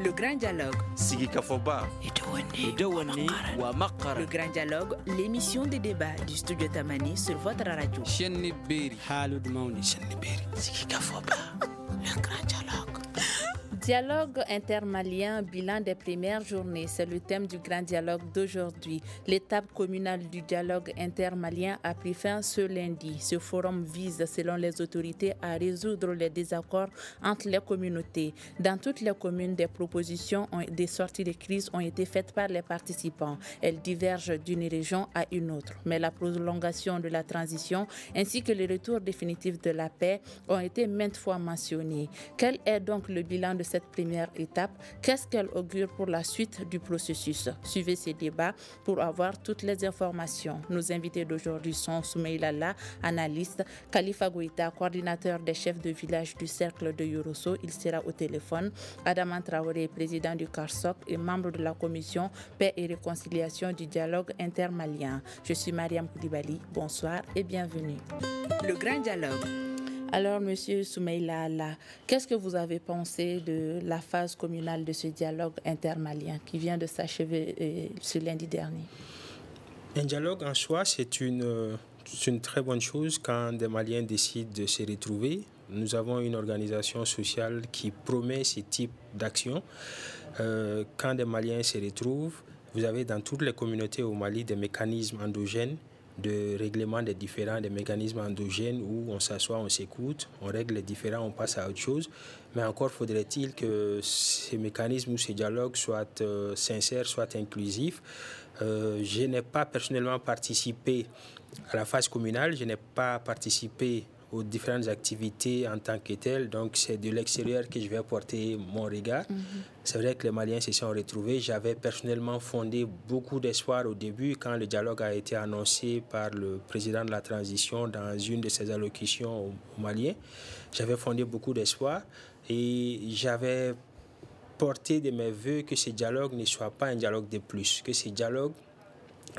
Le grand dialogue. Le grand dialogue, l'émission des débats du studio Tamani sur votre radio. Le grand dialogue. Dialogue intermalien, bilan des premières journées, c'est le thème du grand dialogue d'aujourd'hui. L'étape communale du dialogue intermalien a pris fin ce lundi. Ce forum vise, selon les autorités, à résoudre les désaccords entre les communautés. Dans toutes les communes, des propositions des sorties de crise ont été faites par les participants. Elles divergent d'une région à une autre. Mais la prolongation de la transition ainsi que le retour définitif de la paix ont été maintes fois mentionnés. Quel est donc le bilan de cette première étape? Qu'est-ce qu'elle augure pour la suite du processus? Suivez ces débats pour avoir toutes les informations. Nos invités d'aujourd'hui sont Soumeïla La, analyste, Khalifa Goïta, coordinateur des chefs de village du cercle de Yorosso, il sera au téléphone, Adama Traoré, président du CARSOC et membre de la commission paix et réconciliation du dialogue intermalien. Je suis Mariam Koulibaly, bonsoir et bienvenue. Le grand dialogue. Alors, Monsieur Soumeïla Allah, qu'est-ce que vous avez pensé de la phase communale de ce dialogue intermalien qui vient de s'achever ce lundi dernier? Un dialogue en soi, c'est une très bonne chose quand des Maliens décident de se retrouver. Nous avons une organisation sociale qui promet ce type d'action. Quand des Maliens se retrouvent, vous avez dans toutes les communautés au Mali des mécanismes endogènes de règlement des différends, des mécanismes endogènes où on s'assoit, on s'écoute, on règle les différends, on passe à autre chose. Mais encore faudrait-il que ces mécanismes ou ces dialogues soient sincères, soient inclusifs. Je n'ai pas personnellement participé à la phase communale, je n'ai pas participé aux différentes activités en tant que telles. Donc, c'est de l'extérieur que je vais porter mon regard. C'est vrai que les Maliens se sont retrouvés. J'avais personnellement fondé beaucoup d'espoir au début quand le dialogue a été annoncé par le président de la transition dans une de ses allocutions aux Maliens. J'avais fondé beaucoup d'espoir et j'avais porté de mes voeux que ce dialogue ne soit pas un dialogue de plus, que ce dialogue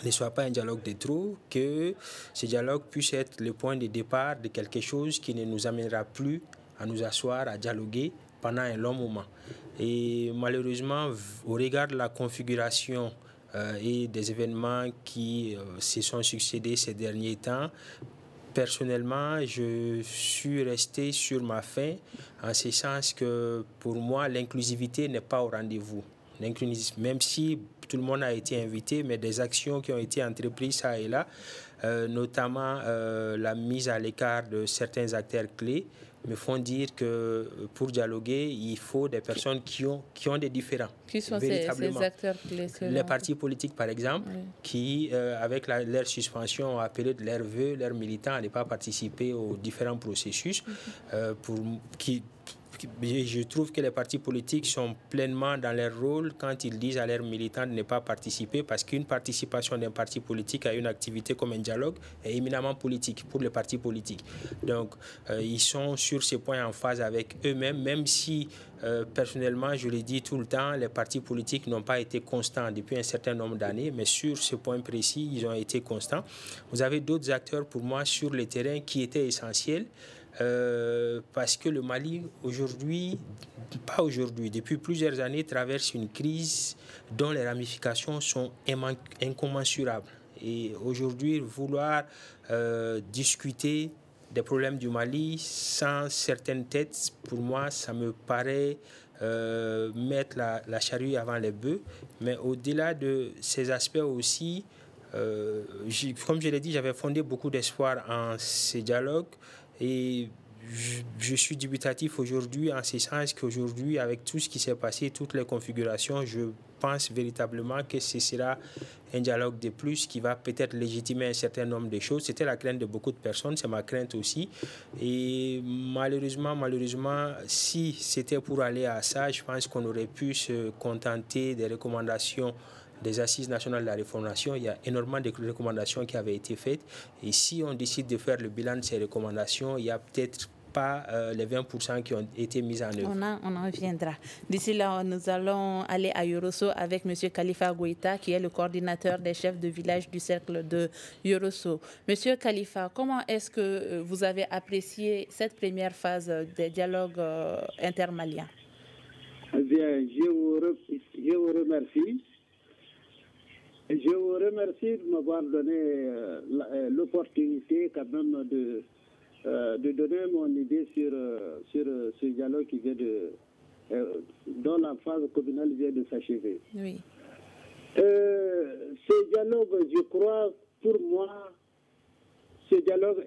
ne soit pas un dialogue de trop, que ce dialogue puisse être le point de départ de quelque chose qui ne nous amènera plus à nous asseoir, à dialoguer pendant un long moment. Et malheureusement, au regard de la configuration et des événements qui se sont succédés ces derniers temps, personnellement, je suis resté sur ma faim, en ce sens que pour moi, l'inclusivité n'est pas au rendez-vous. Même si tout le monde a été invité, mais des actions qui ont été entreprises ça et là, notamment la mise à l'écart de certains acteurs clés, me font dire que pour dialoguer, il faut des personnes qui ont des différends. Qui sont ces acteurs clés? Les partis politiques, par exemple, oui, qui, avec leur suspension, ont appelé de leurs vœux, leurs militants à ne pas participer aux différents processus je trouve que les partis politiques sont pleinement dans leur rôle quand ils disent à leurs militants de ne pas participer, parce qu'une participation d'un parti politique à une activité comme un dialogue est éminemment politique pour les partis politiques. Donc, ils sont sur ce point en phase avec eux-mêmes, même si, personnellement, je le dis tout le temps, les partis politiques n'ont pas été constants depuis un certain nombre d'années, mais sur ce point précis, ils ont été constants. Vous avez d'autres acteurs, pour moi, sur le terrain qui étaient essentiels. Parce que le Mali, depuis plusieurs années, traverse une crise dont les ramifications sont incommensurables. Et aujourd'hui, vouloir discuter des problèmes du Mali sans certaines têtes, pour moi, ça me paraît mettre la charrue avant les bœufs. Mais au-delà de ces aspects aussi, comme je l'ai dit, j'avais fondé beaucoup d'espoir en ces dialogues. Et je suis dubitatif aujourd'hui en ce sens qu'aujourd'hui, avec tout ce qui s'est passé, toutes les configurations, je pense véritablement que ce sera un dialogue de plus qui va peut-être légitimer un certain nombre de choses. C'était la crainte de beaucoup de personnes, c'est ma crainte aussi. Et malheureusement, si c'était pour aller à ça, je pense qu'on aurait pu se contenter des recommandations des Assises nationales de la réformation. Il y a énormément de recommandations qui avaient été faites. Et si on décide de faire le bilan de ces recommandations, il y a peut-être pas les 20% qui ont été mis en œuvre. On en reviendra. D'ici là, nous allons aller à Yorosso avec M. Khalifa Goïta, qui est le coordinateur des chefs de village du cercle de Yorosso. Monsieur Khalifa, comment est-ce que vous avez apprécié cette première phase des dialogues intermaliens? Bien, je vous remercie. Je vous remercie de m'avoir donné l'opportunité quand même de donner mon idée sur ce dialogue qui vient dont la phase communale vient de s'achever. Oui. Ce dialogue, je crois, pour moi, ce dialogue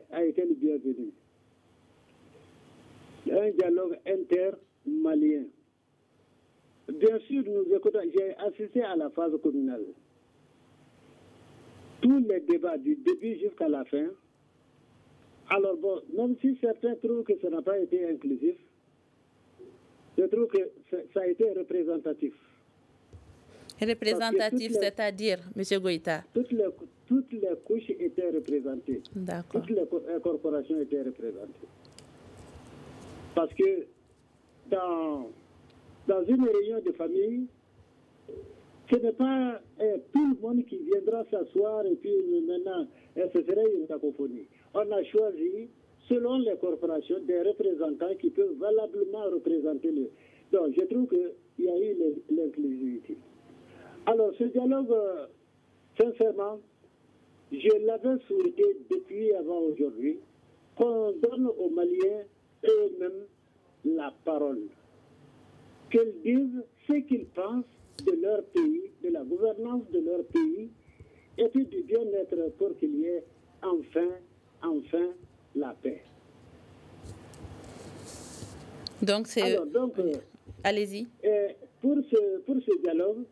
a été le bienvenu. Un dialogue inter-malien. Bien sûr, j'ai assisté à la phase communale. Tous les débats, du début jusqu'à la fin. Alors bon, même si certains trouvent que ça n'a pas été inclusif, je trouve que ça a été représentatif. Représentatif, c'est-à-dire, M. Goïta? Toutes les couches étaient représentées. D'accord. Toutes les corporations étaient représentées. Parce que dans une réunion de famille, ce n'est pas tout le monde qui viendra s'asseoir et puis maintenant, ce serait une cacophonie. On a choisi, selon les corporations, des représentants qui peuvent valablement représenter le... Donc, je trouve qu'il y a eu l'inclusivité. Alors, ce dialogue, sincèrement, je l'avais souhaité depuis avant aujourd'hui, qu'on donne aux Maliens eux-mêmes la parole. Qu'ils disent ce qu'ils pensent de leur pays, de la gouvernance de leur pays, et puis du bien-être pour qu'il y ait enfin la paix. Donc, c'est... Allez-y. Pour ce dialogue,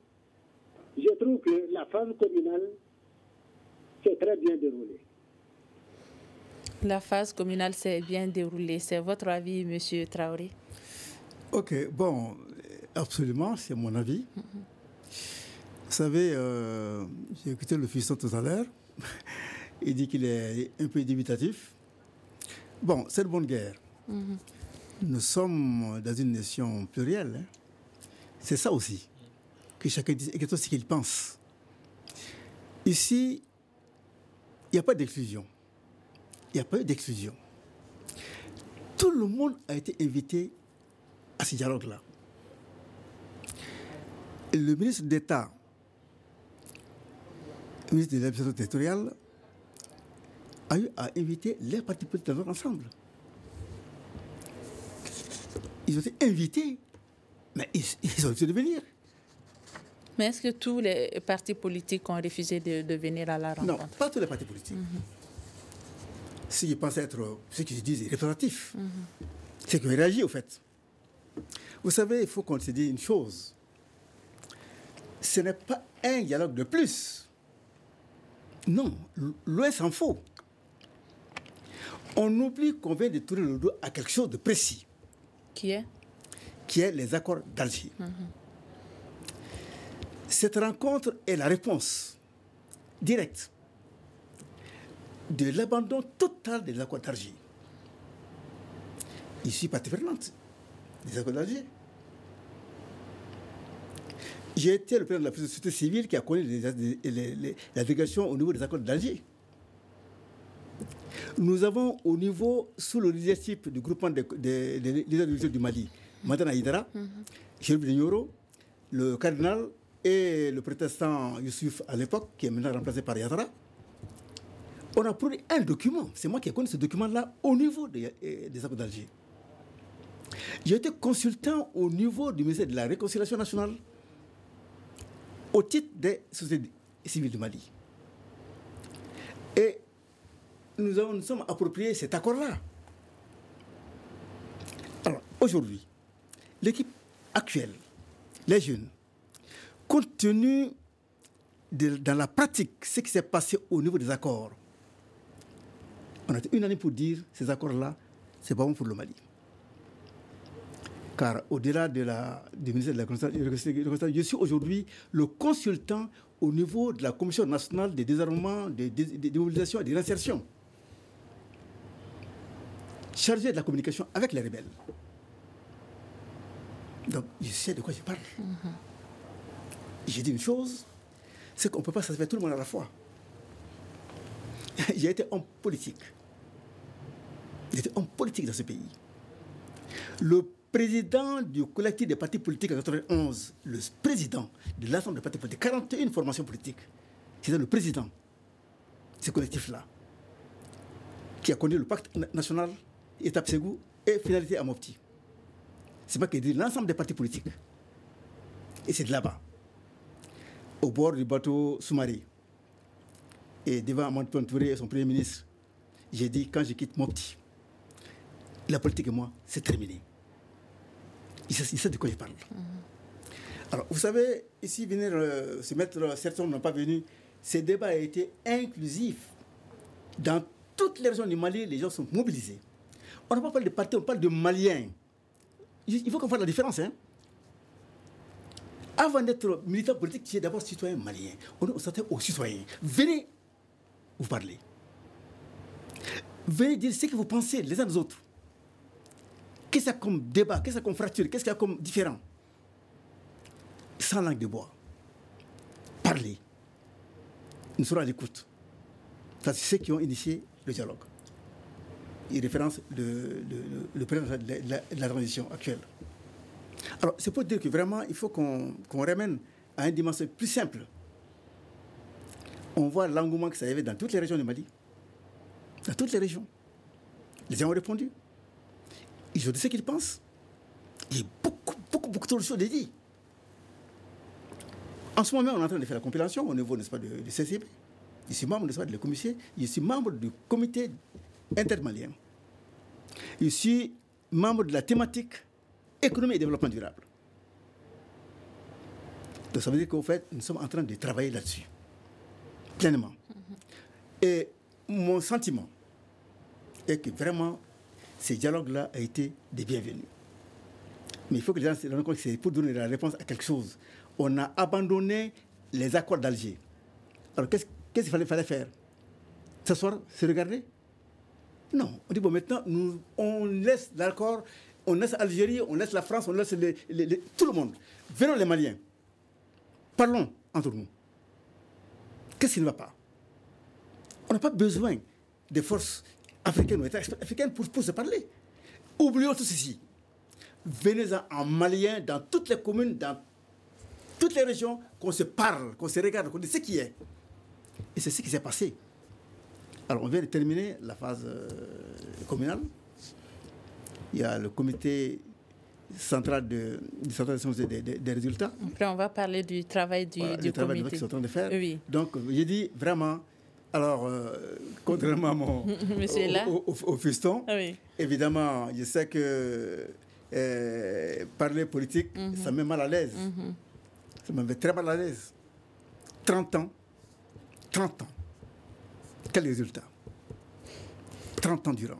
je trouve que la phase communale s'est très bien déroulée. La phase communale s'est bien déroulée. C'est votre avis, M. Traoré? Ok, bon, absolument, c'est mon avis. Vous savez, j'ai écouté le fiston tout à l'heure. Il dit qu'il est un peu dubitatif. Bon, c'est de bonne guerre. Nous sommes dans une nation plurielle. Hein. C'est ça aussi, que chacun dise exactement ce qu'il pense. Ici, il n'y a pas d'exclusion. Il n'y a pas eu d'exclusion. Tout le monde a été invité à ce dialogue-là. Le ministre d'État, le ministre de l'administration territoriale, a eu à inviter les partis politiques ensemble. Ils ont été invités, mais ils ont dû venir. Mais est-ce que tous les partis politiques ont refusé de venir à la rencontre? Non, pas tous les partis politiques. Ceux qui pensent être, ceux qui se disent représentatifs, c'est qu'ils réagissent au fait. Vous savez, il faut qu'on se dise une chose. Ce n'est pas un dialogue de plus. Non, loin s'en faut. On oublie qu'on vient de tourner le dos à quelque chose de précis. Qui est? Qui est les accords d'Alger. Cette rencontre est la réponse directe de l'abandon total des accords d'Alger. Je suis partie prenante des accords d'Alger. J'ai été le président de la société civile qui a connu la délégation au niveau des accords d'Alger. Nous avons au niveau, sous le leadership du groupement des leaders du Mali, Madana Hidara, Chérif Nyoro, le cardinal et le protestant Youssouf à l'époque, qui est maintenant remplacé par Yadara, on a produit un document. C'est moi qui ai connu ce document-là au niveau des accords d'Alger. J'ai été consultant au niveau du ministère de la Réconciliation nationale au titre des sociétés civiles du Mali. Et nous sommes appropriés cet accord-là. Alors, aujourd'hui, l'équipe actuelle, les jeunes, compte tenu dans la pratique ce qui s'est passé au niveau des accords, on a été unanime pour dire que ces accords-là, c'est pas bon pour le Mali. Car au-delà du ministère de la Réconciliation, je suis aujourd'hui le consultant au niveau de la Commission nationale des désarmements, des démobilisations et des réinsertions, chargé de la communication avec les rebelles. Donc, je sais de quoi je parle. J'ai dit une chose, c'est qu'on ne peut pas satisfaire tout le monde à la fois. J'ai été homme politique. J'étais homme politique dans ce pays. Le président du collectif des partis politiques en 1991, le président de l'ensemble des partis politiques, 41 formations politiques, c'était le président de ce collectif-là, qui a conduit le pacte national, étape Ségou et finalité à Mopti. C'est pas que dit l'ensemble des partis politiques. Et c'est de là-bas, au bord du bateau Soumari, et devant Amadou Touré et son premier ministre, j'ai dit, quand je quitte Mopti, la politique et moi, c'est terminé. Il sait de quoi il parle. Alors, vous savez, ici, venir se mettre, certains n'ont pas venu, ce débat a été inclusif. Dans toutes les régions du Mali, les gens sont mobilisés. On n'a pas parlé de partis, on parle de Maliens. Il faut qu'on fasse la différence. Hein. Avant d'être militant politique, tu es d'abord citoyen malien. On s'attend aux citoyens. Venez vous parler. Venez dire ce que vous pensez les uns des autres. Qu'est-ce qu'il y a comme débat, qu'est-ce qu'il y a comme fracture, qu'est-ce qu'il y a comme différent? Sans langue de bois. Parlez. Nous serons à l'écoute. Ça, c'est ceux qui ont initié le dialogue. Il référence le président de la transition actuelle. Alors, c'est pour dire que vraiment, il faut qu'on ramène à une dimension plus simple. On voit l'engouement que ça avait dans toutes les régions du Mali. Dans toutes les régions. Les gens ont répondu. Ils ont dit ce qu'ils pensent. Il y a beaucoup de choses dédiées. En ce moment, on est en train de faire la compilation au niveau, n'est-ce pas, du CCB. Je suis membre, n'est-ce pas, de la commission. Je suis membre du comité intermalien. Je suis membre de la thématique économie et développement durable. Donc ça veut dire qu'au fait, nous sommes en train de travailler là-dessus. Pleinement. Et mon sentiment est que vraiment, ce dialogue-là a été des bienvenus. Mais il faut que les gens se rendent compte que c'est pour donner la réponse à quelque chose. On a abandonné les accords d'Alger. Alors qu'est-ce qu'il fallait faire? S'asseoir, se regarder? Non. On dit, bon, maintenant, on laisse l'accord, on laisse l'Algérie, on laisse la France, on laisse tout le monde. Venons les Maliens. Parlons entre nous. Qu'est-ce qui ne va pas? On n'a pas besoin des forces africaines ou africaines pour se parler. Oublions tout ceci. Venez en malien dans toutes les communes, dans toutes les régions, qu'on se parle, qu'on se regarde, qu'on dise ce qui est. Et c'est ce qui s'est passé. Alors, on vient de terminer la phase communale. Il y a le comité central de centralisation des résultats. Après, on va parler du travail du comité. Qu'ils sont en train de faire. Oui. Donc, j'ai dit vraiment, alors, contrairement à mon au fiston, oui. Évidemment, je sais que parler politique, ça me met mal à l'aise. Ça me met très mal à l'aise. 30 ans. Quel résultat? 30 ans durant.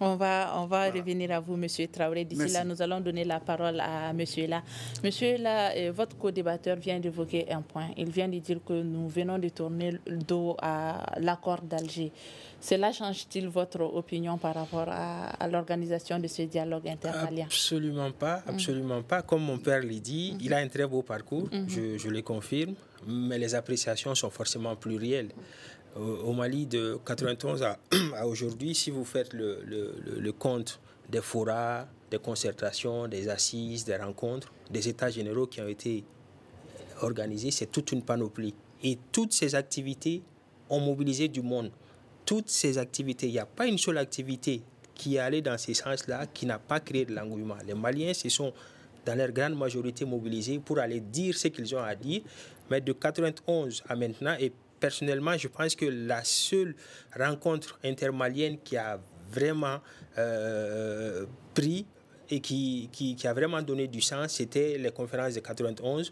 On va revenir à vous, M. Traoré. D'ici là, nous allons donner la parole à M. La. Monsieur La, votre co-débatteur vient d'évoquer un point. Il vient de dire que nous venons de tourner le dos à l'accord d'Alger. Cela change-t-il votre opinion par rapport à l'organisation de ce dialogue intermalien? Absolument pas, absolument pas. Comme mon père l'a dit, il a un très beau parcours, je le confirme, mais les appréciations sont forcément plurielles. Au Mali, de 91 à aujourd'hui, si vous faites le compte des forats, des concertations, des assises, des rencontres, des états généraux qui ont été organisés, c'est toute une panoplie. Et toutes ces activités ont mobilisé du monde. Toutes ces activités, il n'y a pas une seule activité qui est allée dans ce sens-là, qui n'a pas créé de l'engouement. Les Maliens se sont, dans leur grande majorité, mobilisés pour aller dire ce qu'ils ont à dire. Mais de 91 à maintenant, et personnellement, je pense que la seule rencontre intermalienne qui a vraiment pris et qui a vraiment donné du sens, c'était les conférences de 91.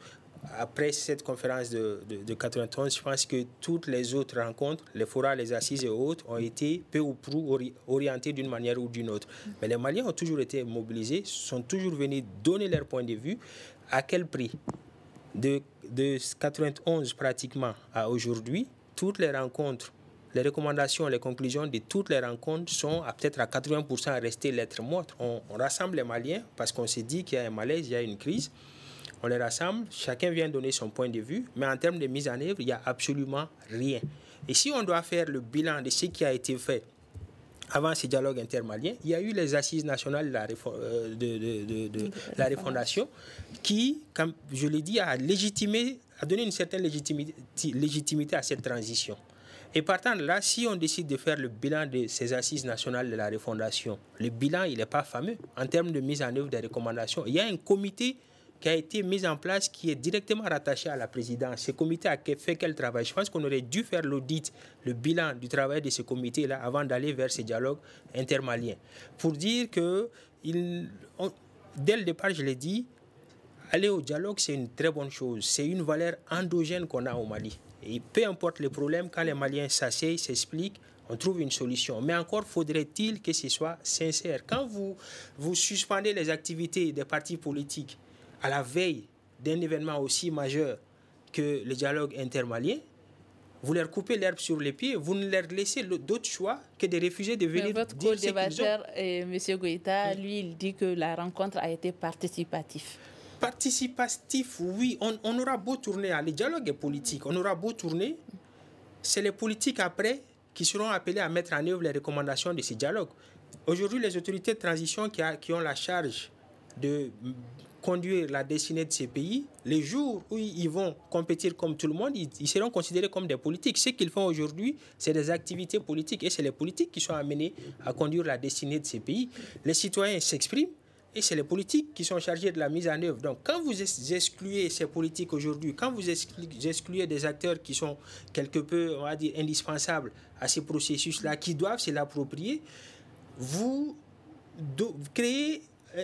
Après cette conférence de 91, je pense que toutes les autres rencontres, les forats, les assises et autres, ont été peu ou prou orientées d'une manière ou d'une autre. Mais les Maliens ont toujours été mobilisés, sont toujours venus donner leur point de vue. À quel prix? De 91 pratiquement à aujourd'hui, toutes les rencontres, les recommandations, les conclusions de toutes les rencontres sont peut-être à 80% restées lettres mortes. On rassemble les Maliens parce qu'on s'est dit qu'il y a un malaise, il y a une crise. On les rassemble, chacun vient donner son point de vue, mais en termes de mise en œuvre, il n'y a absolument rien. Et si on doit faire le bilan de ce qui a été fait avant ces dialogues intermaliens, il y a eu les assises nationales de la refondation qui, comme je l'ai dit, a donné une certaine légitimité à cette transition. Et partant de là, si on décide de faire le bilan de ces assises nationales de la refondation, le bilan, il n'est pas fameux en termes de mise en œuvre des recommandations. Il y a un comité qui a été mis en place, qui est directement rattaché à la présidence. Ce comité a fait quel travail? Je pense qu'on aurait dû faire l'audit, le bilan du travail de ce comité-là avant d'aller vers ces dialogues intermaliens. Pour dire que, dès le départ, je l'ai dit, aller au dialogue, c'est une très bonne chose. C'est une valeur endogène qu'on a au Mali. Et peu importe les problèmes, quand les Maliens s'asseyent, s'expliquent, on trouve une solution. Mais encore faudrait-il que ce soit sincère. Quand vous suspendez les activités des partis politiques à la veille d'un événement aussi majeur que le dialogue intermalien, vous leur coupez l'herbe sur les pieds, vous ne leur laissez d'autre choix que de refuser de venir votre dire ce qu'ils ont. Votre co-débatteur, M. Goïta, lui, il dit que la rencontre a été participative. Participatif, oui, on aura beau tourner, le dialogue est politique, on aura beau tourner, c'est les politiques après qui seront appelés à mettre en œuvre les recommandations de ces dialogues. Aujourd'hui, les autorités de transition qui ont la charge de conduire la destinée de ces pays, les jours où ils vont compétir comme tout le monde, ils seront considérés comme des politiques. Ce qu'ils font aujourd'hui, c'est des activités politiques et c'est les politiques qui sont amenés à conduire la destinée de ces pays. Les citoyens s'expriment et c'est les politiques qui sont chargés de la mise en œuvre. Donc, quand vous excluez ces politiques aujourd'hui, quand vous excluez des acteurs qui sont quelque peu, on va dire, indispensables à ces processus-là, qui doivent se l'approprier, vous créez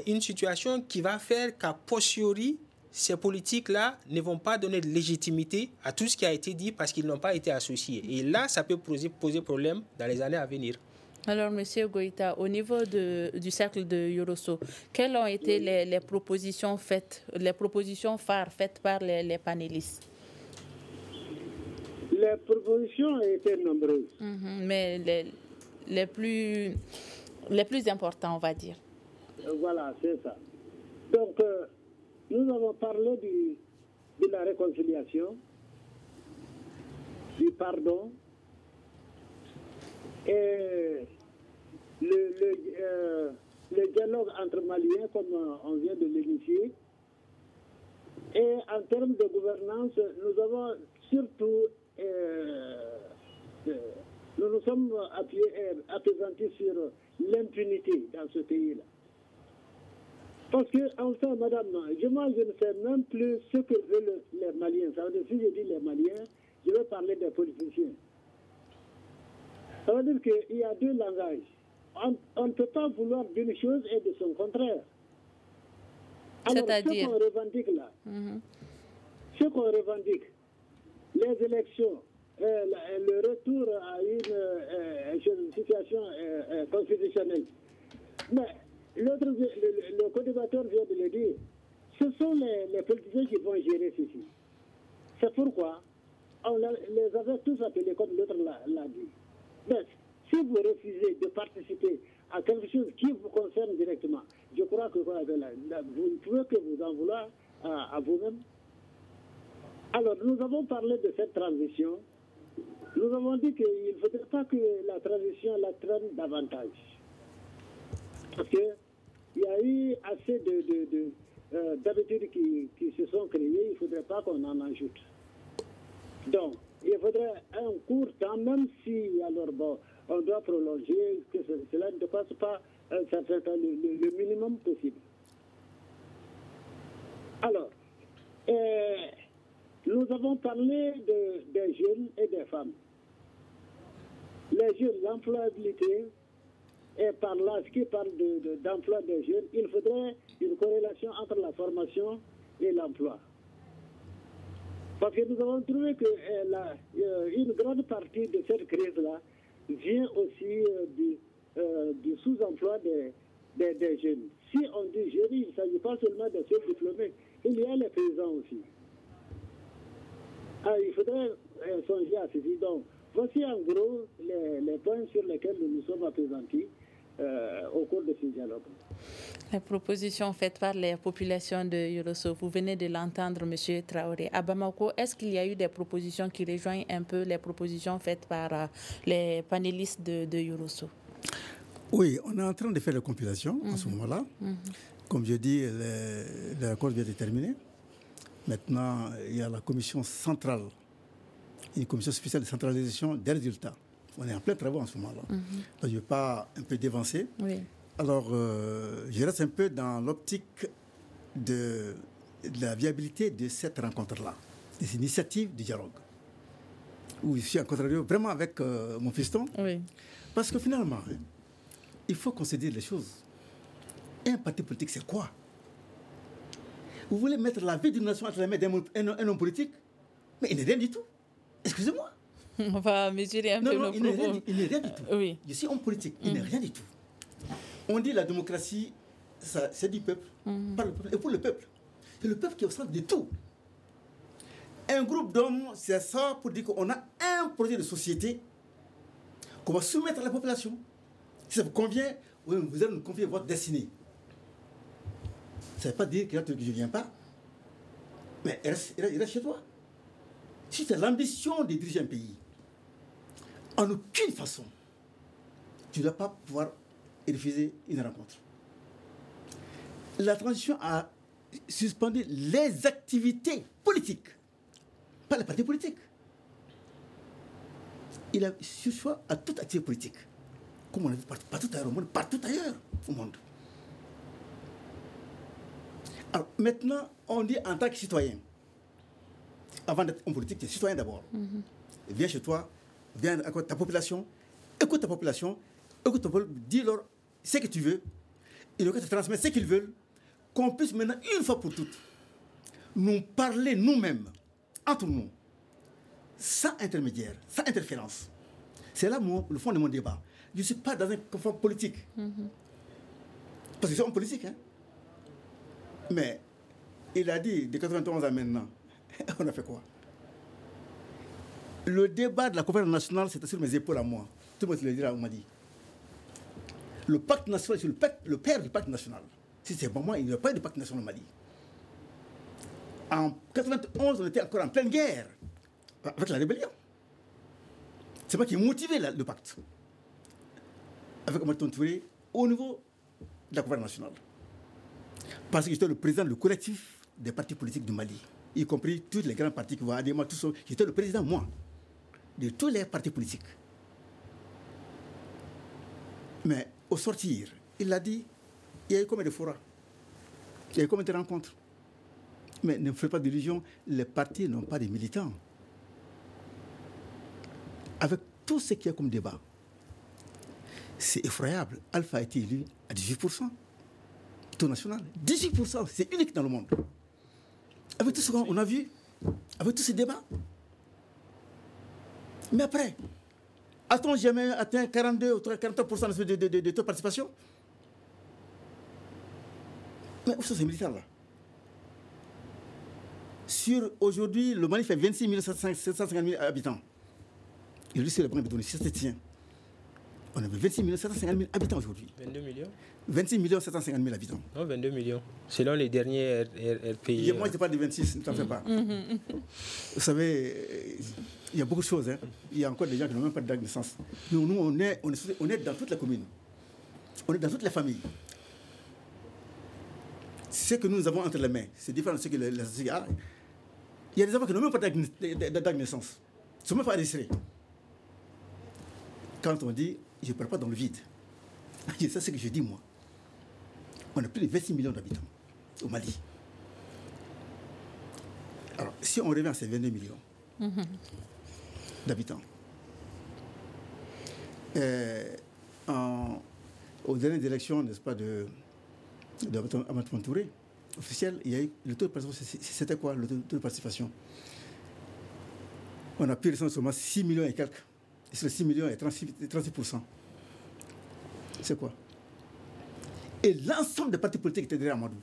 une situation qui va faire qu'a posteriori, ces politiques-là ne vont pas donner de légitimité à tout ce qui a été dit parce qu'ils n'ont pas été associés. Et là, ça peut poser problème dans les années à venir. Alors, M. Goïta, au niveau du cercle de Yorosso, quelles ont été les propositions faites, les propositions phares faites par les panélistes? Les propositions étaient nombreuses. Mais les plus importantes, on va dire. Voilà, c'est ça. Donc, nous avons parlé de la réconciliation, du pardon, et le dialogue entre Maliens, comme on vient de l'initier. Et en termes de gouvernance, nous avons surtout nous nous sommes appesantis sur l'impunité dans ce pays-là. Parce que, enfin, madame, moi, je ne sais même plus ce que veulent les Maliens. Ça veut dire, si je dis les Maliens, je vais parler des politiciens. Ça veut dire qu'il y a deux langages. On ne peut pas vouloir d'une chose et de son contraire. Alors, ce qu'on revendique là, ce qu'on revendique, les élections, le retour à une situation constitutionnelle. Mais le co-débatteur vient de le dire, ce sont les politiciens qui vont gérer ceci. C'est pourquoi on les avait tous appelés, comme l'autre l'a dit. Mais si vous refusez de participer à quelque chose qui vous concerne directement, je crois que vous ne pouvez que vous en vouloir à vous-même. Alors, nous avons parlé de cette transition. Nous avons dit qu'il ne faudrait pas que la transition la traîne davantage. Parce qu'il y a eu assez d'habitudes qui se sont créées, il ne faudrait pas qu'on en ajoute. Donc, il faudrait un court temps, même si, alors bon, on doit prolonger, que cela ne dépasse pas un certain temps, le minimum possible. Alors, nous avons parlé des jeunes et des femmes. Les jeunes, l'employabilité, et par là, ce qui parle d'emploi des jeunes, il faudrait une corrélation entre la formation et l'emploi. Parce que nous avons trouvé qu'une grande partie de cette crise-là vient aussi du sous-emploi des jeunes. Si on dit jeunes, il ne s'agit pas seulement des seuls diplômés, il y a les paysans aussi. Il faudrait songer à ceci. Donc, voici en gros les points sur lesquels nous nous sommes appesantis au cours de ce dialogue. Les propositions faites par les populations de Yorosso, vous venez de l'entendre, M. Traoré. À Bamako, est-ce qu'il y a eu des propositions qui rejoignent un peu les propositions faites par les panélistes de Yorosso? Oui, on est en train de faire la compilation en ce moment-là. Comme je dis, le record vient de terminer. Maintenant, il y a la commission centrale, une commission spéciale de centralisation des résultats. On est en plein travail en ce moment-là. Je ne vais pas un peu dévancer. Oui. Alors, je reste un peu dans l'optique de la viabilité de cette rencontre-là, de cette initiative du dialogue, où je suis en contrario vraiment avec mon fiston. Oui. Parce que finalement, il faut qu'on se dise les choses. Un parti politique, c'est quoi? Vous voulez mettre la vie d'une nation entre les mains d'un homme politique? Mais il n'est rien du tout. Excusez-moi. On va mesurer un peu nos propos. Il n'est rien du tout. Oui. Je suis homme politique, il n'est rien du tout. On dit la démocratie, c'est du peuple, par le peuple et pour le peuple. C'est le peuple qui est au centre de tout. Un groupe d'hommes, c'est ça pour dire qu'on a un projet de société qu'on va soumettre à la population. Si ça vous convient, vous allez nous confier votre destinée. Ça ne veut pas dire que je ne viens pas, mais il reste chez toi. Si tu as l'ambition de diriger un pays, en aucune façon, tu ne dois pas pouvoir refuser une rencontre. La transition a suspendu les activités politiques, pas les partis politiques. Il a sur choix à toute activité politique, comme on a vu partout ailleurs au monde, partout ailleurs au monde. Alors maintenant, on dit en tant que citoyen, avant d'être homme politique, tu es citoyen d'abord. Viens chez toi, viens avec ta population, écoute ta population, dis-leur ce que tu veux, ils doivent te transmettre ce qu'ils veulent, qu'on puisse maintenant, une fois pour toutes, nous parler nous-mêmes, entre nous, sans intermédiaire, sans interférence. C'est là le fond de mon débat. Je ne suis pas dans un confort politique. Parce que je suis homme politique. Hein? Mais il a dit, de 91 à maintenant, on a fait quoi? Le débat de la conférence nationale, c'était sur mes épaules à moi. Tout le monde le dira, on m'a dit. Le pacte national, c'est le père du pacte national. Si c'est pour moi, il n'y a pas eu de pacte national au Mali. En 91, on était encore en pleine guerre avec la rébellion. C'est moi qui ai motivé le pacte. Avec Omarton Touré, au niveau de la conférence nationale. Parce que j'étais le président du collectif des partis politiques du Mali, y compris tous les grands partis qui vont adhérer, tout ça. J'étais le président, moi, de tous les partis politiques. Mais au sortir, il a dit, il y a eu combien de forats, il y a eu combien de rencontres. Mais ne faites pas d'illusions, les partis n'ont pas de militants. Avec tout ce qu'il y a comme débat, c'est effroyable. Alpha a été élu à 18%. Taux national, 18%, c'est unique dans le monde. Avec tout ce qu'on a vu, avec tous ces débats. Mais après, a-t-on jamais atteint 42 ou 43% de taux de participation? Mais où sont ces militaires-là? Aujourd'hui, le Mali fait 26 750 000 habitants. Et lui, c'est le premier bétonnier, c'est ce tien. On avait 26 750 000 habitants aujourd'hui. 22 millions 26 750 000 habitants. Non, 22 millions. Selon les derniers RPI. Moi, je te parle de 26, ne t'en fais pas. Vous savez, il y a beaucoup de choses. Hein. Il y a encore des gens qui n'ont même pas de date de naissance. Nous on est dans toutes les communes. On est dans toutes les familles. Ce que nous avons entre les mains, c'est différent de ce que les sociétés ont. Il y a des enfants qui n'ont même pas de date de naissance. Ils ne sont même pas enregistrés. Quand on dit, je ne parle pas dans le vide. C'est ce que je dis, moi. On a plus de 26 millions d'habitants au Mali. Alors, si on revient à ces 22 millions d'habitants, aux dernières élections, n'est-ce pas, de Amadou Touré, officiel, il y a eu le taux de participation. C'était quoi le taux de participation? On a pu recevoir seulement 6 millions et quelques. Et sur les 6 millions, il y a 36%. C'est quoi? Et l'ensemble des partis politiques étaient derrière Amadou.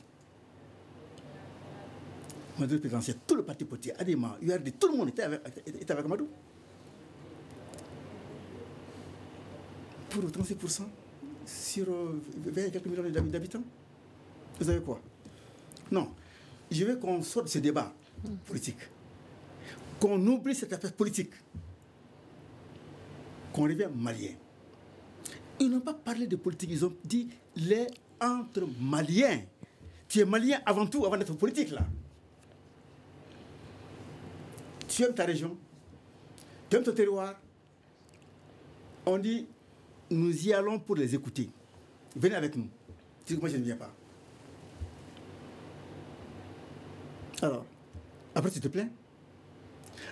Amadou présidentiel, tout le parti politique, Adema, URD, tout le monde était avec Amadou. Pour 36% sur 20 et quelques millions d'habitants. Vous savez quoi? Non. Je veux qu'on sorte de ce débat politique. Qu'on oublie cette affaire politique. Qu'on revienne malien. Ils n'ont pas parlé de politique, ils ont dit les entre Maliens. Tu es Malien avant tout, avant d'être politique là. Tu aimes ta région, tu aimes ton terroir. On dit, nous y allons pour les écouter. Venez avec nous. Tu dis que moi je ne viens pas. Alors, après tu te plains?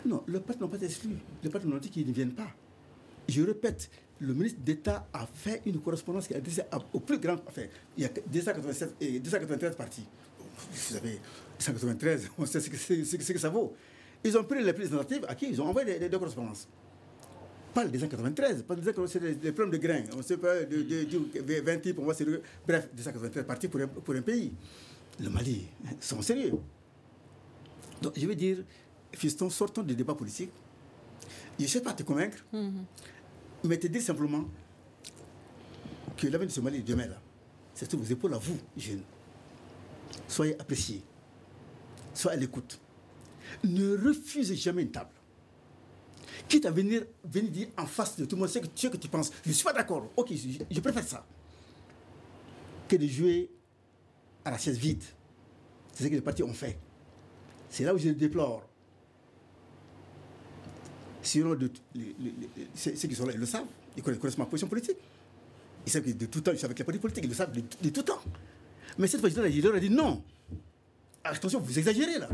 Non, le peuple n'a pas exclu. Le peuple n'a dit qu'ils ne viennent pas. Je répète, le ministre d'État a fait une correspondance qui a adressée au plus grand. Enfin, il y a 293 partis. Vous savez, 293, on sait ce que ça vaut. Ils ont pris les plus représentatives à qui ils ont envoyé des correspondances. Pas les 293, pas les 293, c'est des problèmes de grains. On ne sait pas, de 20 types, on va sérieux. Bref, 293 partis pour un pays. Le Mali, sont sérieux. Donc, je veux dire, fiston, sortons du débat politique. Je ne sais pas te convaincre, mais te dire simplement que l'avenir de ce Mali demain, là, c'est sur vos épaules à vous, jeunes. Soyez appréciés. Soyez à l'écoute. Ne refusez jamais une table. Quitte à venir dire en face de tout le monde ce que tu penses. Je ne suis pas d'accord. Ok, je préfère ça. Que de jouer à la chaise vide. C'est ce que les partis ont fait. C'est là où je le déplore. Sinon, ceux qui sont là, ils le savent. Ils connaissent ma position politique. Ils savent que de tout temps, je suis avec les partis politiques. Ils le savent de tout temps. Mais cette fois-ci, il leur a dit non. Attention, vous exagérez là.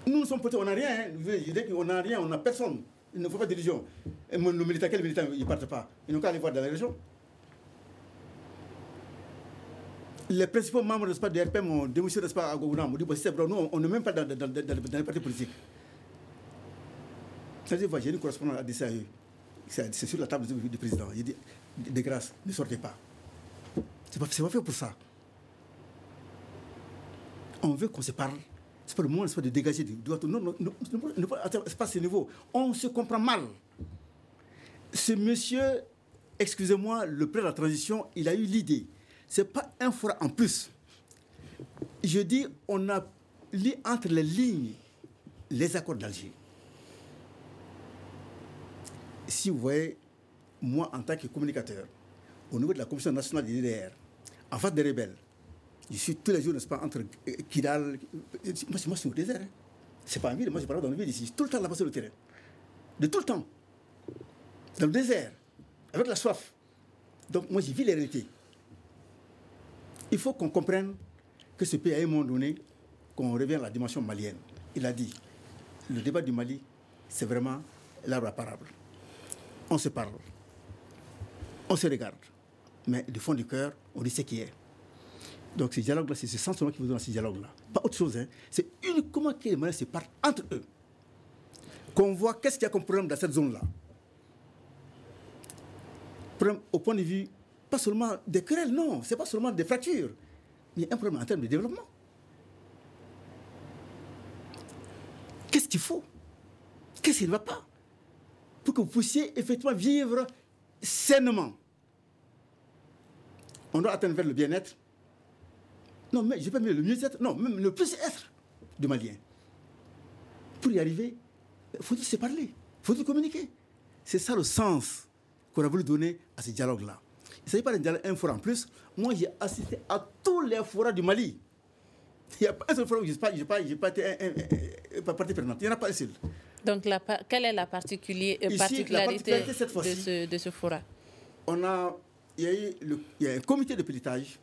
Nous sommes politiques, on n'a rien. Hein. Je dis qu'on n'a rien, on n'a personne. Il ne faut pas d'illusion. Et nos militants, quels militants, ils ne partent pas. Ils n'ont qu'à aller voir dans la région. Les principaux membres de RPM ont démissionné à Gogouna. On dit, c'est vrai, nous, on n'est même pas dans les partis politiques. C'est-à-dire, j'ai une correspondance à DCAE. C'est sur la table du président. Il dit, de grâce, ne sortez pas. C'est pas fait pour ça. On veut qu'on se parle. C'est pas le moment, c'est pas de dégager. Non, c'est pas ce niveau. On se comprend mal. Ce monsieur, excusez-moi, le président de la transition, il a eu l'idée. Ce n'est pas un fora en plus. Je dis, on a lu entre les lignes les accords d'Alger. Si vous voyez, moi, en tant que communicateur, au niveau de la Commission nationale des DDR, en face des rebelles, je suis tous les jours, n'est-ce pas, entre Kidal. Moi, je suis au désert. Hein. C'est pas en ville, moi, je parle dans le ville ici. Je suis tout le temps là-bas sur le terrain. De tout le temps. Dans le désert. Avec la soif. Donc, moi, j'ai vu les réalités. Il faut qu'on comprenne que ce pays, à un moment donné, qu'on revient à la dimension malienne. Il a dit, le débat du Mali, c'est vraiment l'arbre à parable. On se parle. On se regarde. Mais du fond du cœur, on dit ce qui est. Donc ce dialogue-là, c'est ce sentiment qui vous donne ce dialogue-là. Pas autre chose. Hein. C'est uniquement que les Maliens se parlent entre eux. Qu'on voit qu'est-ce qu'il y a comme problème dans cette zone-là. Problème au point de vue, pas seulement des querelles, non. C'est pas seulement des fractures. Mais il y a un problème en termes de développement. Qu'est-ce qu'il faut? Qu'est-ce qui ne va pas? Pour que vous puissiez effectivement vivre sainement. On doit atteindre vers le bien-être. Non, mais je peux même le mieux-être, non, même le plus-être du Malien. Pour y arriver, il faut se parler, il faut communiquer. C'est ça le sens qu'on a voulu donner à ce dialogue-là. Il ne s'agit pas d'un dialogue un fora en plus. Moi, j'ai assisté à tous les forats du Mali. Il n'y a pas un seul fora où je n'ai pas été partie prenante. Il n'y en a pas un seul. Donc, quelle est la particularité de ce fora? Il y a un comité de pilotage,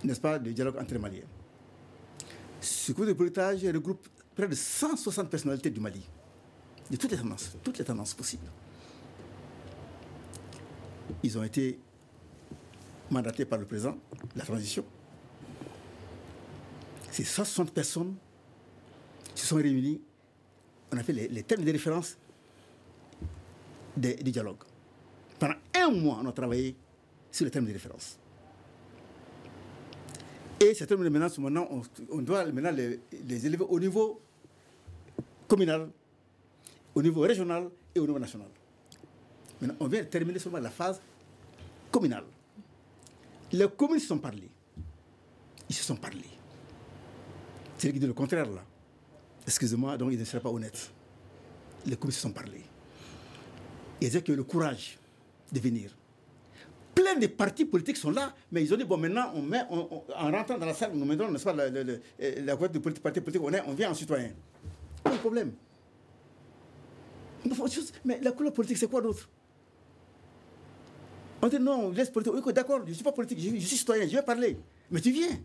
n'est-ce pas, de dialogue entre les Maliens. Ce comité de pilotage regroupe près de 160 personnalités du Mali, de toutes les tendances possibles. Ils ont été mandatés par le président de la transition. Ces 160 personnes se sont réunies. On a fait les thèmes de référence du dialogue. Pendant un mois, on a travaillé sur les thèmes de référence. Et ces thèmes de référence, maintenant, on doit maintenant les élever au niveau communal, au niveau régional et au niveau national. Maintenant, on vient de terminer seulement la phase communale. Les communes se sont parlé. Ils se sont parlé. C'est qui dit le contraire, là. Excusez-moi, donc il ne serait pas honnête. Les communes se sont parlé. Ils ont que le courage de venir. Plein de partis politiques sont là, mais ils ont dit, bon, maintenant, en rentrant dans la salle, nous mettons, n'est-ce pas, la voie de parti politique, on vient en citoyen. Pas de problème. Mais la couleur politique, c'est quoi d'autre? On dit non, laisse politique. Oui, d'accord, je ne suis pas politique, je suis citoyen, je vais parler. Mais tu viens.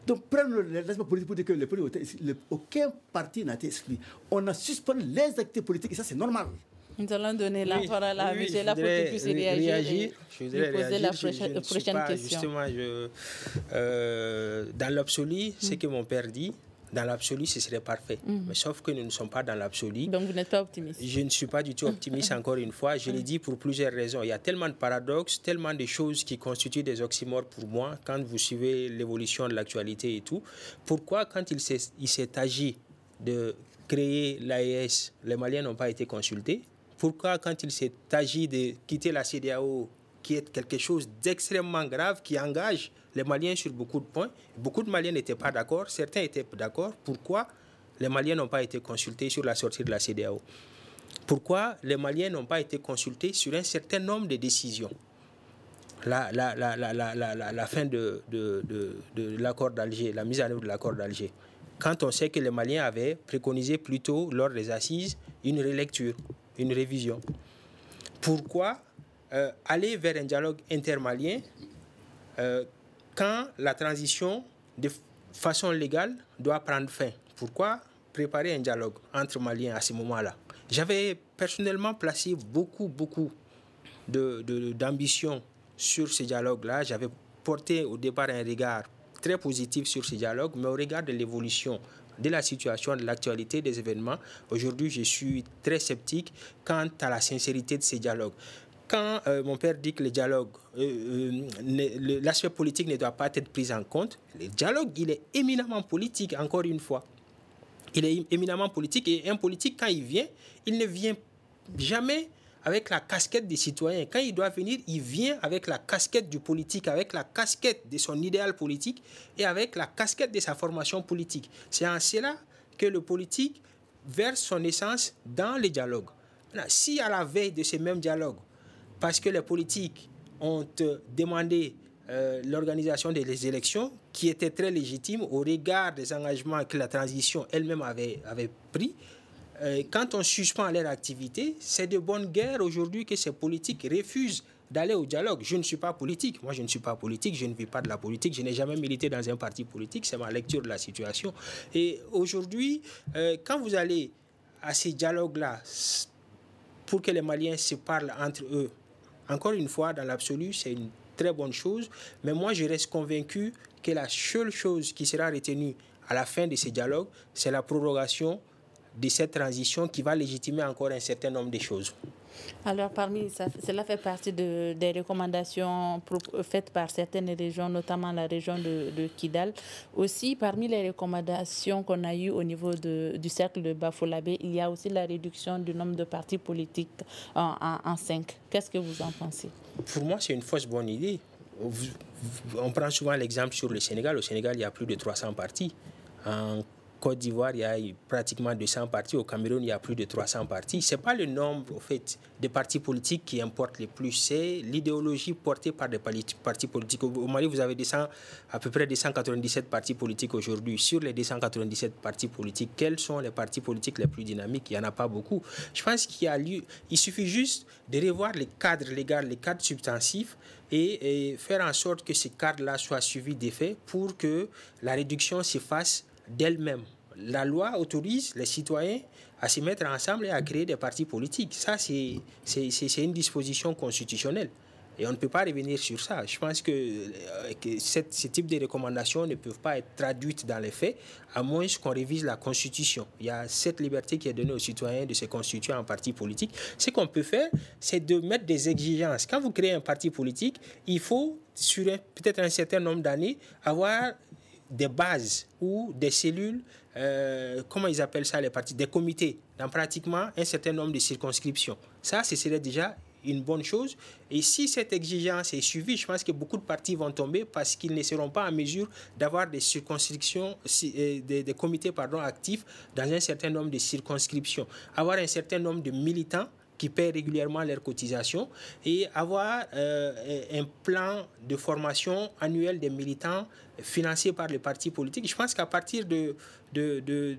Donc, prendre l'aspect politique pour dire que aucun parti n'a été exclu. On a suspendu les activités politiques et ça, c'est normal. Nous allons donner la parole à M. là pour qu'il puisse réagir. Je voudrais poser la réagir. prochaine question. Justement, dans l'absolu, ce que mon père dit, dans l'absolu, ce serait parfait. Mais sauf que nous ne sommes pas dans l'absolu. Donc vous n'êtes pas optimiste? Je ne suis pas du tout optimiste, encore une fois. Je l'ai dit pour plusieurs raisons. Il y a tellement de paradoxes, tellement de choses qui constituent des oxymores pour moi quand vous suivez l'évolution de l'actualité et tout. Pourquoi, quand il s'est agi de créer l'AES, les Maliens n'ont pas été consultés? Pourquoi, quand il s'est agi de quitter la CEDEAO, qui est quelque chose d'extrêmement grave, qui engage les Maliens sur beaucoup de points, beaucoup de Maliens n'étaient pas d'accord, certains étaient d'accord. Pourquoi les Maliens n'ont pas été consultés sur la sortie de la CEDEAO? Pourquoi les Maliens n'ont pas été consultés sur un certain nombre de décisions? La fin de l'accord d'Alger, la mise en œuvre de l'accord d'Alger. Quand on sait que les Maliens avaient préconisé plutôt, lors des assises, une relecture, une révision. Pourquoi aller vers un dialogue intermalien quand la transition de façon légale doit prendre fin? Pourquoi préparer un dialogue entre Maliens à ce moment-là? J'avais personnellement placé beaucoup d'ambition sur ce dialogue-là. J'avais porté au départ un regard très positif sur ce dialogue, mais au regard de l'évolution de la situation, de l'actualité des événements, aujourd'hui, je suis très sceptique quant à la sincérité de ces dialogues. Quand mon père dit que le dialogue, l'aspect politique ne doit pas être pris en compte, le dialogue, il est éminemment politique, encore une fois. Il est éminemment politique, et un politique, quand il vient, il ne vient jamais avec la casquette des citoyens. Quand il doit venir, il vient avec la casquette du politique, avec la casquette de son idéal politique et avec la casquette de sa formation politique. C'est en cela que le politique verse son essence dans les dialogues. Si à la veille de ces mêmes dialogues, parce que les politiques ont demandé l'organisation des élections, qui était très légitime au regard des engagements que la transition elle-même avait pris, quand on suspend leur activité, c'est de bonne guerre aujourd'hui que ces politiques refusent d'aller au dialogue. Je ne suis pas politique. Moi, je ne suis pas politique. Je ne vis pas de la politique. Je n'ai jamais milité dans un parti politique. C'est ma lecture de la situation. Et aujourd'hui, quand vous allez à ces dialogues-là, pour que les Maliens se parlent entre eux, encore une fois, dans l'absolu, c'est une très bonne chose. Mais moi, je reste convaincu que la seule chose qui sera retenue à la fin de ces dialogues, c'est la prorogation de cette transition qui va légitimer encore un certain nombre de choses. Alors, cela fait partie des recommandations faites par certaines régions, notamment la région de Kidal. Aussi, parmi les recommandations qu'on a eues au niveau du cercle de Bafolabé, il y a aussi la réduction du nombre de partis politiques en 5. Qu'est-ce que vous en pensez? Pour moi, c'est une fausse bonne idée. On prend souvent l'exemple sur le Sénégal. Au Sénégal, il y a plus de 300 partis. En Côte d'Ivoire, il y a pratiquement 200 partis. Au Cameroun, il y a plus de 300 partis. Ce n'est pas le nombre, au fait, de partis politiques qui importe le plus. C'est l'idéologie portée par des partis politiques. Au Mali, vous avez à peu près 297 partis politiques aujourd'hui. Sur les 297 partis politiques, quels sont les partis politiques les plus dynamiques? Il n'y en a pas beaucoup. Je pense il suffit juste de revoir les cadres légaux, les cadres substantifs et faire en sorte que ces cadres-là soient suivis d'effets pour que la réduction se fasse d'elle-même. La loi autorise les citoyens à se mettre ensemble et à créer des partis politiques. Ça, c'est une disposition constitutionnelle. Et on ne peut pas revenir sur ça. Je pense que ce type de recommandations ne peuvent pas être traduites dans les faits, à moins qu'on révise la Constitution. Il y a cette liberté qui est donnée aux citoyens de se constituer en parti politique. Ce qu'on peut faire, c'est de mettre des exigences. Quand vous créez un parti politique, il faut, sur peut-être un certain nombre d'années, avoir des bases ou des cellules, comment ils appellent ça les partis, des comités, dans pratiquement un certain nombre de circonscriptions. Ça, ce serait déjà une bonne chose. Et si cette exigence est suivie, je pense que beaucoup de partis vont tomber parce qu'ils ne seront pas en mesure d'avoir des circonscriptions, des comités actifs dans un certain nombre de circonscriptions. Avoir un certain nombre de militants qui paient régulièrement leurs cotisations et avoir un plan de formation annuel des militants financé par les partis politiques. Je pense qu'à partir de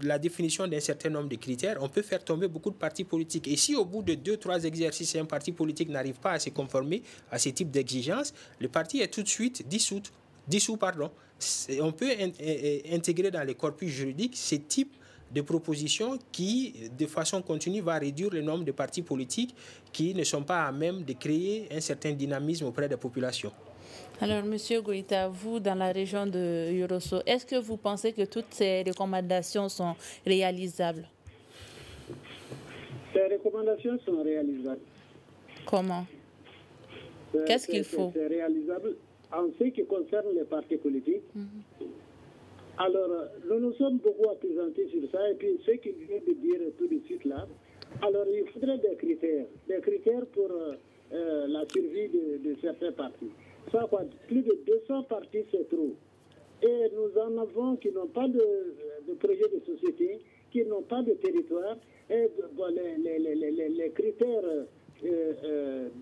la définition d'un certain nombre de critères, on peut faire tomber beaucoup de partis politiques. Et si au bout de 2-3 exercices, un parti politique n'arrive pas à se conformer à ce type d'exigence, le parti est tout de suite dissous. On peut intégrer dans les corpus juridiques ces types de propositions qui, de façon continue, va réduire le nombre de partis politiques qui ne sont pas à même de créer un certain dynamisme auprès des populations. Alors, M. Goïta, vous, dans la région de Yorosso, est-ce que vous pensez que toutes ces recommandations sont réalisables? Ces recommandations sont réalisables. Comment? Qu'est-ce qu'il faut? C'est réalisable en ce qui concerne les partis politiques. Alors, nous nous sommes beaucoup appesantis sur ça, et puis ce qu'il vient de dire tout de suite là, alors il faudrait des critères pour la survie de certains partis. Ça, quoi, plus de 200 partis, c'est trop. Et nous en avons qui n'ont pas de projet de société, qui n'ont pas de territoire, et bon, les critères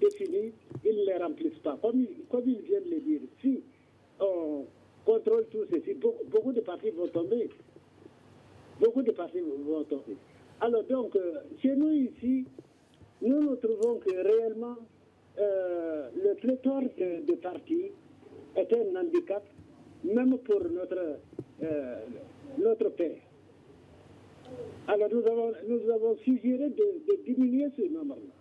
définis, ils ne les remplissent pas. Comme ils viennent de le dire, si on contrôle tout ceci, beaucoup de partis vont tomber. Beaucoup de partis vont tomber. Alors donc, chez nous ici, nous trouvons que réellement, le pléthore de partis est un handicap, même pour notre paix. Alors nous avons suggéré de diminuer ce nombre-là,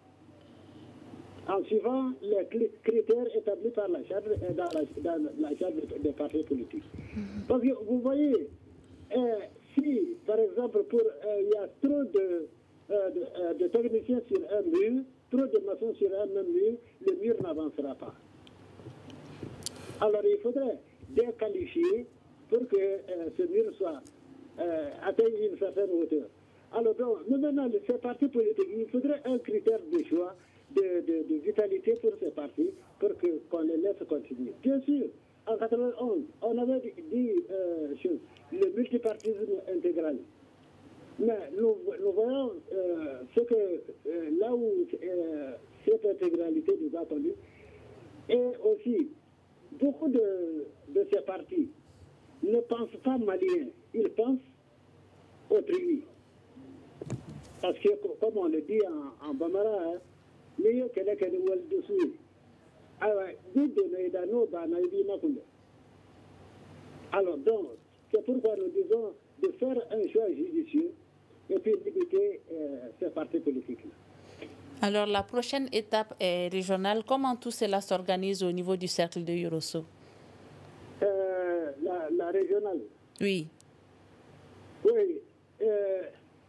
en suivant les critères établis par la charte dans la charte des partis politiques. Parce que vous voyez, si par exemple il y a trop de techniciens sur un mur, trop de maçons sur un même mur, le mur n'avancera pas. Alors il faudrait déqualifier pour que ce mur soit atteigne une certaine hauteur. Alors donc, maintenant, ces partis politiques, il faudrait un critère de choix, de vitalité pour ces partis, pour qu'on les laisse continuer. Bien sûr, en 91, on avait dit le multipartisme intégral. Mais nous voyons là où cette intégralité nous a conduit. Et aussi, beaucoup de ces partis ne pensent pas malien, ils pensent autrui. Parce que, comme on le dit en Bamara, alors donc, c'est pourquoi nous disons de faire un choix judicieux et puis limiter ces partis politiques-là. Alors, la prochaine étape est régionale. Comment tout cela s'organise au niveau du cercle de Yorosso? La régionale? Oui. Oui.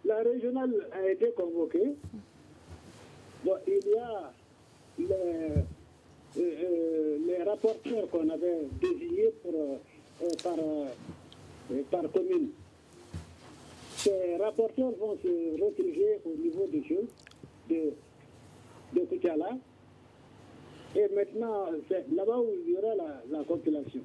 La régionale a été convoquée. Bon, il y a les rapporteurs qu'on avait désignés par commune. Ces rapporteurs vont se retrouver au niveau de Koutiala. Et maintenant, c'est là-bas où il y aura la compilation.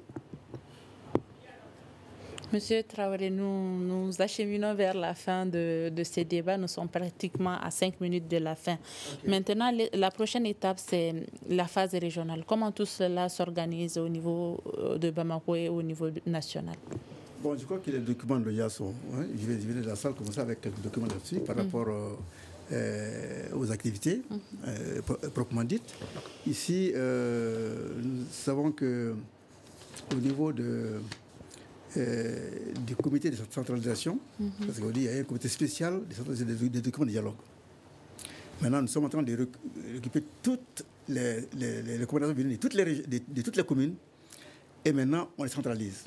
Monsieur Traoré, nous acheminons vers la fin de ces débats. Nous sommes pratiquement à 5 minutes de la fin. Okay. Maintenant, la prochaine étape, c'est la phase régionale. Comment tout cela s'organise au niveau de Bamako et au niveau national? Bon, je crois que les documents de l'IASO, je vais diviser la salle comme ça avec quelques documents là-dessus par rapport aux activités proprement dites. Ici, nous savons qu'au niveau du comité de centralisation, parce qu'il y a un comité spécial des documents de dialogue. Maintenant, nous sommes en train de récupérer toutes les recommandations venues de toutes les communes, et maintenant, on les centralise.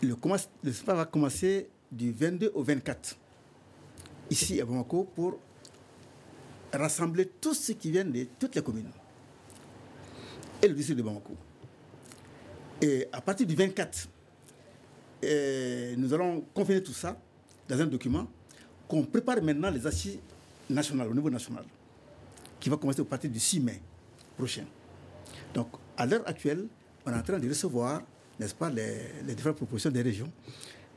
Le SPA va commencer du 22 au 24, ici à Bamako, pour rassembler tout ce qui vient de toutes les communes et le district de Bamako. Et à partir du 24, nous allons confiner tout ça dans un document qu'on prépare maintenant les assises nationales, au niveau national, qui va commencer à partir du 6 mai prochain. Donc, à l'heure actuelle, on est en train de recevoir, n'est-ce pas, les différentes propositions des régions,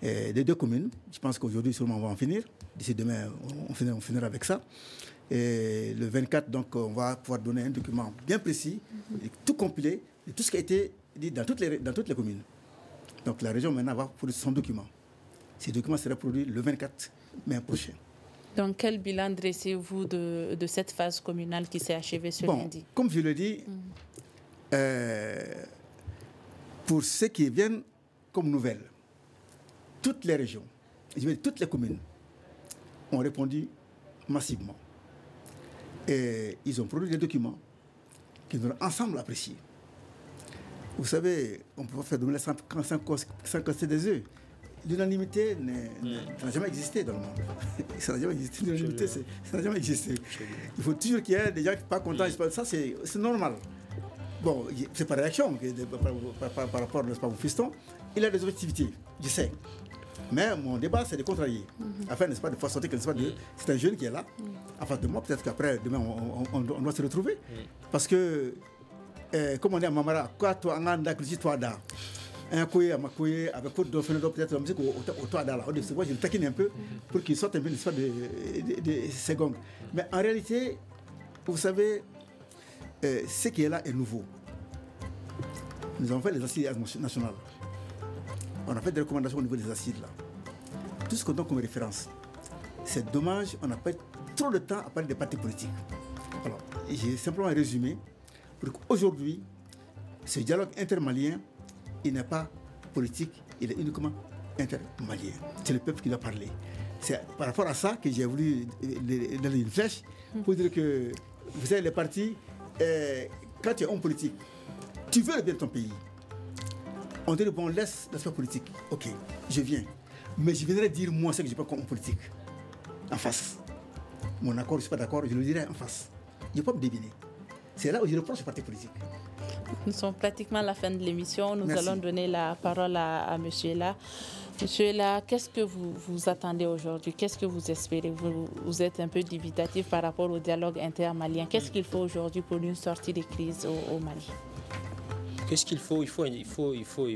des deux communes. Je pense qu'aujourd'hui, sûrement, on va en finir. D'ici demain, on finira avec ça. Et le 24, donc, on va pouvoir donner un document bien précis, et tout compilé, de tout ce qui a été dit dans toutes les communes. Donc la région maintenant va produire son document. Ces documents seront produits le 24 mai prochain. Donc quel bilan dressez-vous de cette phase communale qui s'est achevée ce lundi? Comme je le dis, pour ceux qui viennent comme nouvelles, toutes les régions, toutes les communes ont répondu massivement. Et ils ont produit des documents qu'ils ont ensemble appréciés. Vous savez, on ne peut pas faire de l'omelette sans casser des œufs. L'unanimité n'a jamais existé dans le monde. Ça n'a jamais existé. L'unanimité, ça n'a jamais existé. Il faut toujours qu'il y ait des gens qui ne sont pas contents. Ça, c'est normal. Bon, c'est par réaction par rapport à mon fiston. Il a des objectivités, je sais. Mais mon débat, c'est de contrarier. Afin, n'est-ce pas, de faire sortir que c'est un jeune qui est là. En face de moi, peut-être qu'après, demain, on doit se retrouver. Parce que, comme on dit à Mamara, quoi, toi, on a toi, da. Un couille à ma couille, avec quoi d'autres peut-être la musique au toit là. Moi, je le taquine un peu pour qu'il sorte un peu, n'est-ce pas, de secondes. Mais en réalité, vous savez, ce qui est là est nouveau. Nous avons fait les assises nationales. On a fait des recommandations au niveau des assises là. Tout ce qu'on donne comme référence. C'est dommage, on n'a pas eu trop de temps à parler des partis politiques. Alors, j'ai simplement résumé pour qu'aujourd'hui, ce dialogue intermalien, il n'est pas politique, il est uniquement intermalien. C'est le peuple qui doit parler. C'est par rapport à ça que j'ai voulu donner une flèche pour dire que, vous savez, les partis, quand tu es homme politique, tu veux le bien de ton pays. On dit, bon, laisse l'aspect politique. Ok, je viens. Mais je viendrai dire, moi, ce que je ne sais pas comme politique. En face. Mon accord, je ne suis pas d'accord, je le dirai en face. Je ne peux pas me deviner. C'est là où je reproche le parti politique. Nous sommes pratiquement à la fin de l'émission. Nous Merci. allons donner la parole à M. Ella. Monsieur Ella, qu'est-ce que vous attendez aujourd'hui? Qu'est-ce que vous espérez? Vous êtes un peu dubitatif par rapport au dialogue intermalien. Qu'est-ce qu'il faut aujourd'hui pour une sortie des crises au Mali? Qu'est-ce qu'il faut? Il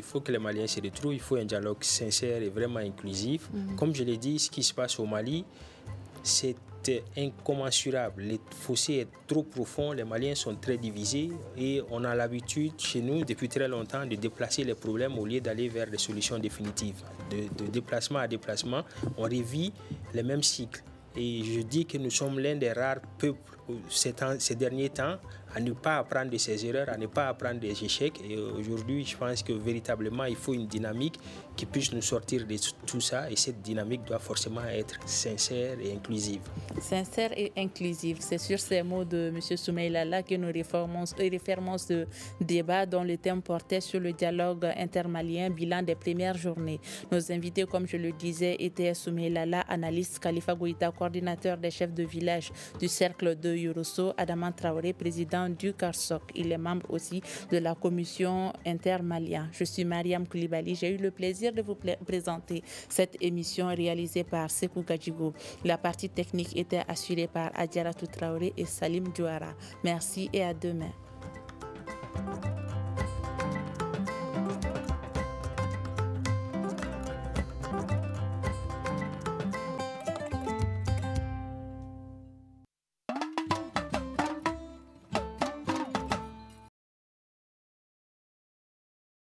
faut que les Maliens se retrouvent. Il faut un dialogue sincère et vraiment inclusif. Comme je l'ai dit, ce qui se passe au Mali, c'est incommensurable. Le fossé est trop profond, les Maliens sont très divisés et on a l'habitude chez nous depuis très longtemps de déplacer les problèmes au lieu d'aller vers des solutions définitives. De déplacement à déplacement, on revit les mêmes cycles. Et je dis que nous sommes l'un des rares peuples ces derniers temps à ne pas apprendre de ses erreurs, à ne pas apprendre des échecs. Et aujourd'hui, je pense que véritablement, il faut une dynamique qui puisse nous sortir de tout ça. Et cette dynamique doit forcément être sincère et inclusive. Sincère et inclusive. C'est sur ces mots de M. Soumeila Lalla que nous refermons ce débat dont le thème portait sur le dialogue intermalien, bilan des premières journées. Nos invités, comme je le disais, étaient Soumeila Lalla, analyste, Khalifa Goïta, coordinateur des chefs de village du cercle de Yorosso, Adama Traoré, président du CARSOC. Il est membre aussi de la commission intermalien. Je suis Mariam Koulibaly. J'ai eu le plaisir de vous présenter cette émission réalisée par Sekou Gadjigo. La partie technique était assurée par Adjaratou Traoré et Salim Douara. Merci et à demain.